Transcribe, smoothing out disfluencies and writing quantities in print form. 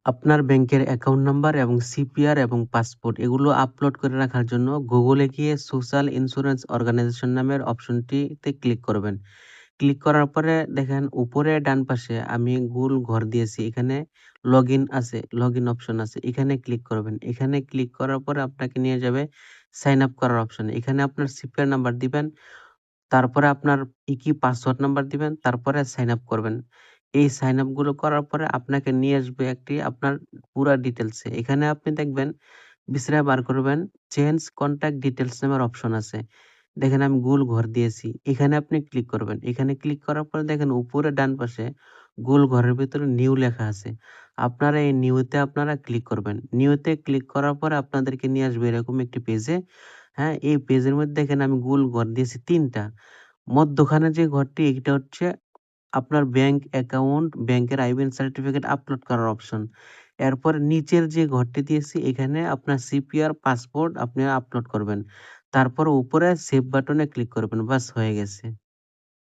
আপনার ব্যাংকের account number এবং সিপিআর এবং পাসপোর্ট এগুলো আপলোড করে রাখার জন্য গুগলে গিয়ে সোশ্যাল ইন্স্যুরেন্স অর্গানাইজেশন নামের অপশনটিতে ক্লিক করবেন। ক্লিক করার পরে দেখেন উপরে ডান পাশে আমি গোল ঘর দিয়েছি, এখানে লগ ইন অপশন আছে, এখানে ক্লিক করবেন। এখানে ক্লিক করার পরে আপনাকে নিয়ে যাবে সাইন আপ করার অপশন। এখানে আপনার সিপিআর নাম্বার দিবেন, তারপরে আপনার কি পাসওয়ার্ড নাম্বার দিবেন, তারপরে সাইন আপ করবেন। এই সাইন আপ গুলো করার পরে আপনাকে নিয়ে আসবে একটি আপনার পুরা ডিটেলসে। এখানে আপনি দেখবেন বিছরা বার করবেন, চেঞ্জ কন্টাক্ট ডিটেলস নামের অপশন আছে। দেখেন আমি গোল ঘর দিয়েছি, এখানে আপনি ক্লিক করবেন। এখানে ক্লিক করার পরে দেখেন উপরে ডান পাশে গোল ঘরের ভিতরে নিউ লেখা আছে। আপনারা এই নিউতে আপনারা ক্লিক করবেন। নিউতে ক্লিক করার পরে আপনাদেরকে নিয়ে আসবে এরকম একটি পেজে। হ্যাঁ, এই পেজের মধ্যে দেখেন আমি গোল ঘর দিয়েছি ৩টা। মধ্যখানে যে ঘরটি এটা হচ্ছে আপনার ব্যাংক অ্যাকাউন্ট, ব্যাংকের আইবিএন সার্টিফিকেট আপলোড করার অপশন। এরপরে নিচের যে ঘরটি দিয়েছি এখানে আপনার সিপিআর, পাসপোর্ট আপনি আপলোড করবেন। তারপর উপরে সেভ বাটনে ক্লিক করবেন। বাস হয়ে গেছে।